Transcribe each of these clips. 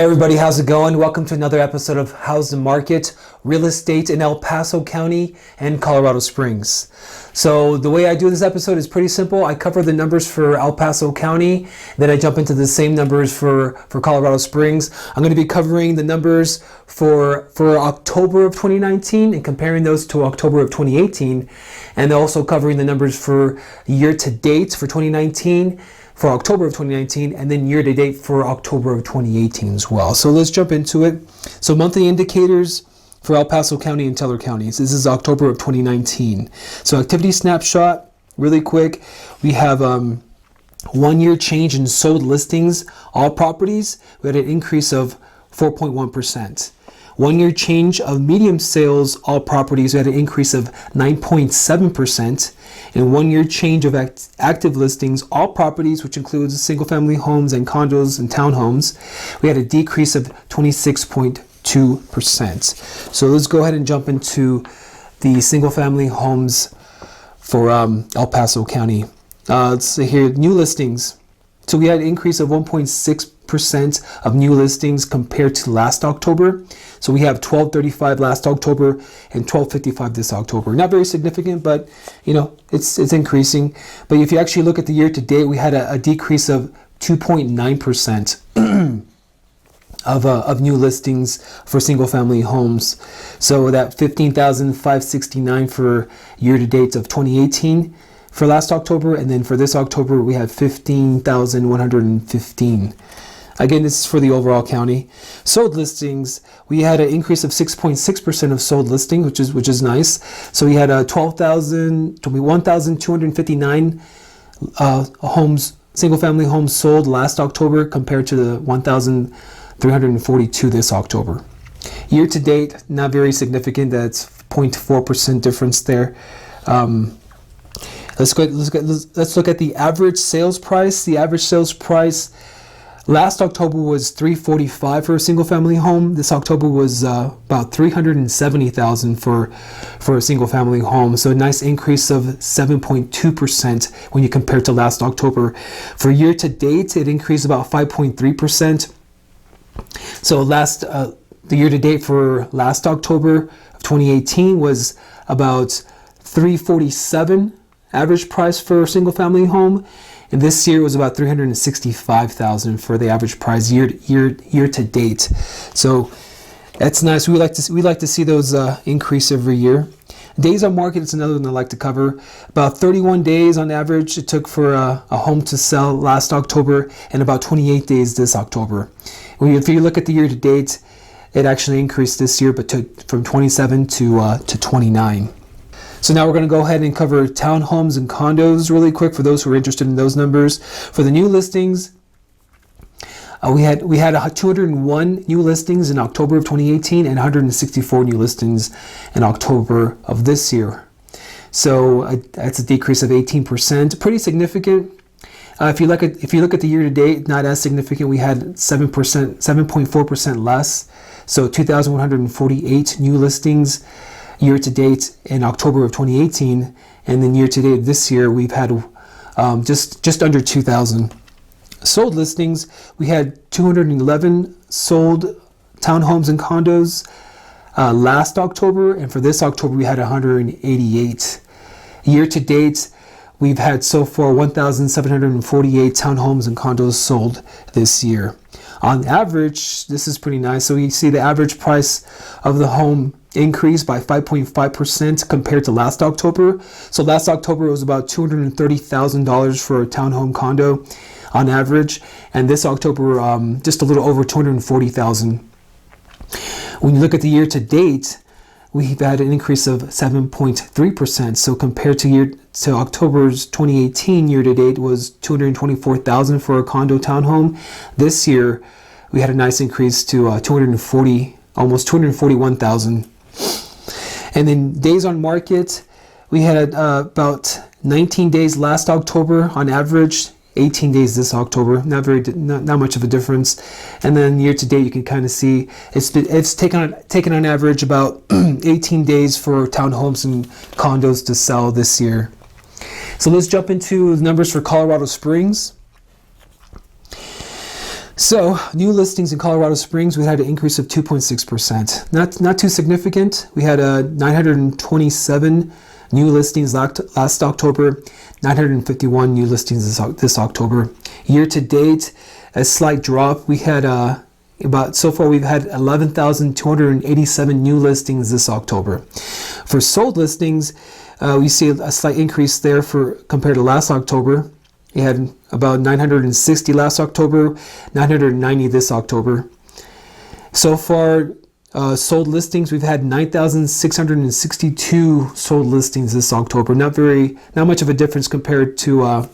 Hey everybody, how's it going? Welcome to another episode of How's the Market? Real estate in El Paso County and Colorado Springs. So the way I do this episode is pretty simple. I cover the numbers for El Paso County, then I jump into the same numbers for Colorado Springs. I'm going to be covering the numbers for October of 2019 and comparing those to October of 2018, and also covering the numbers for year to date for 2019, for October of 2019, and then year to date for October of 2018 as well. So let's jump into it. So monthly indicators for El Paso County and Teller counties. This is October of 2019. So activity snapshot, really quick. We have 1 year change in sold listings, all properties. We had an increase of 4.1%. 1 year change of medium sales, all properties, we had an increase of 9.7%. And 1 year change of active listings, all properties, which includes single family homes and condos and townhomes, we had a decrease of 26.2%. So let's go ahead and jump into the single family homes for El Paso County. Let's see here, new listings. So we had an increase of 1.6% of new listings compared to last October. So we have 1235 last October and 1255 this October. Not very significant, but you know, it's increasing. But if you actually look at the year to date, we had a decrease of 2.9% of new listings for single family homes. So that 15,569 for year to date of 2018 for last October, and then for this October we have 15,115. Again, this is for the overall county. Sold listings, we had an increase of 6.6% of sold listings, which is nice. So we had 1,259 homes, single family homes sold last October compared to the 1,342 this October. Year to date, not very significant. That's 0.4% difference there. Let's look at the average sales price. The average sales price last October was $345 for a single family home. This October was about $370,000 for a single family home. So a nice increase of 7.2% when you compare to last October. For year to date, it increased about 5.3%. So the year to date for last October of 2018 was about $347 average price for a single family home, and this year was about $365,000 for the average price year to date. So that's nice. We like to see those increase every year. Days on market is another one I like to cover. About 31 days on average it took for a home to sell last October, and about 28 days this October. If you look at the year to date, it actually increased this year, but took from 27 to 29. So now we're going to go ahead and cover townhomes and condos really quick for those who are interested in those numbers. For the new listings, we had 201 new listings in October of 2018 and 164 new listings in October of this year. So that's a decrease of 18%, pretty significant. If you look at the year to date, not as significant. We had 7.4% less. So 2,148 new listings year to date in October of 2018, and then year to date this year we've had just under 2,000. Sold listings, we had 211 sold townhomes and condos last October, and for this October we had 188. Year to date, we've had so far 1,748 townhomes and condos sold this year. On average, this is pretty nice. So you see the average price of the home increased by 5.5% compared to last October. So last October it was about $230,000 for a townhome condo on average, and this October just a little over $240,000. When you look at the year to date, we've had an increase of 7.3%. So compared to October's 2018 year to date was $224,000 for a condo townhome. This year we had a nice increase to almost $241,000. And then days on market, we had about 19 days last October on average, 18 days this October. Not much of a difference. And then year to date, you can kind of see it's taken on average about 18 days for townhomes and condos to sell this year. So let's jump into the numbers for Colorado Springs. So, new listings in Colorado Springs, we had an increase of 2.6%. Not too significant. We had 927 new listings last October, 951 new listings this October. Year to date, a slight drop. We had so far we've had 11,287 new listings this October. For sold listings, we see a slight increase there compared to last October. We had about 960 last October, 990 this October. So far, sold listings, we've had 9,662 sold listings this October. Not much of a difference compared to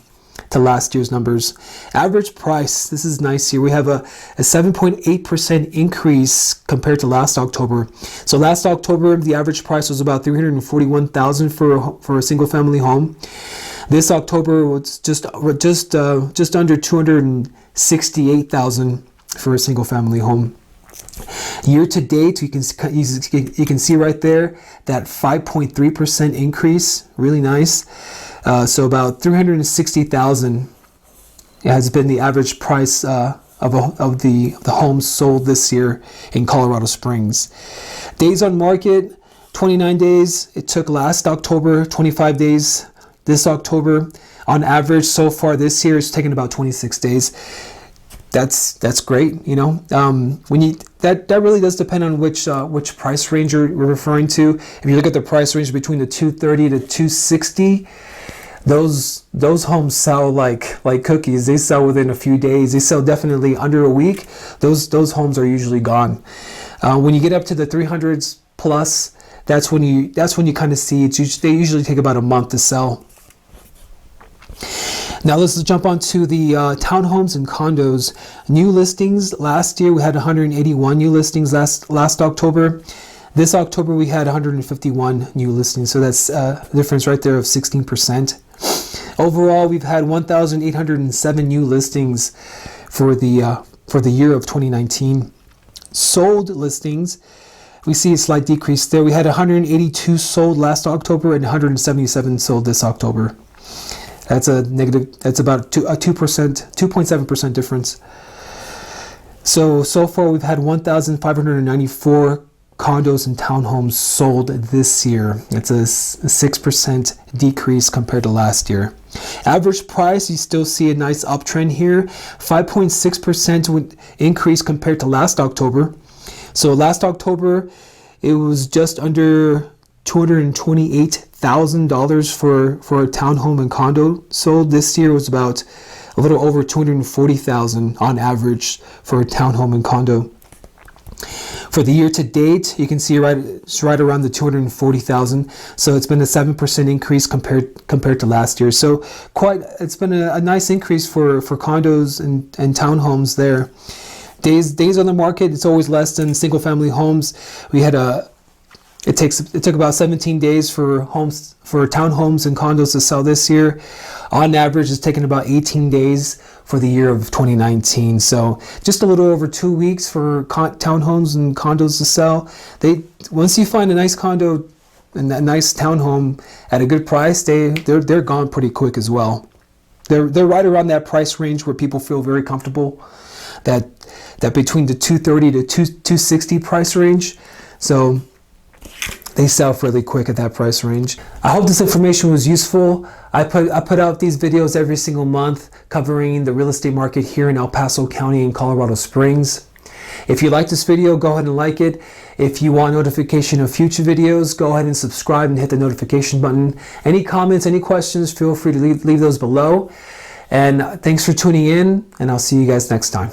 last year's numbers. Average price, this is nice here. We have a 7.8% increase compared to last October. So last October, the average price was about $341,000 for a single family home. This October was just under $268,000 for a single family home. Year to date, you can see right there that 5.3% increase, really nice. So about $360,000 has been the average price of the homes sold this year in Colorado Springs. Days on market, 29 days. It took last October 25 days. This October, on average, so far this year, it's taken about 26 days. That's great, you know. That really does depend on which price range you're referring to. If you look at the price range between the 230 to 260, those homes sell like cookies. They sell within a few days. They sell definitely under a week. Those homes are usually gone. When you get up to the 300s plus, that's when you kind of see it. They usually take about a month to sell. Now let's jump on to the townhomes and condos. New listings, last year we had 181 new listings last October. This October we had 151 new listings, so that's a difference right there of 16%. Overall, we've had 1,807 new listings for the year of 2019. Sold listings, we see a slight decrease there. We had 182 sold last October and 177 sold this October. That's a negative. That's about 2.7% difference. So far we've had 1,594 condos and townhomes sold this year. It's a 6% decrease compared to last year. Average price, you still see a nice uptrend here, 5.6% increase compared to last October. So last October, it was just under $228,000 for a townhome and condo sold. This year was about a little over $240,000 on average for a townhome and condo. For the year to date, you can see it's right around the $240,000. So it's been a 7% increase compared to last year. So it's been a nice increase for condos and townhomes there. Days on the market, it's always less than single family homes. We had it took about 17 days for townhomes and condos to sell this year. On average, it's taken about 18 days for the year of 2019. So just a little over 2 weeks for townhomes and condos to sell. Once you find a nice condo and a nice townhome at a good price, they're gone pretty quick as well. They're right around that price range where people feel very comfortable. That between the 230 to 260 price range. So they sell fairly quick at that price range. I hope this information was useful. I put out these videos every single month covering the real estate market here in El Paso County in Colorado Springs. If you like this video, go ahead and like it. If you want notification of future videos, go ahead and subscribe and hit the notification button. Any comments, any questions, feel free to leave those below. And thanks for tuning in, and I'll see you guys next time.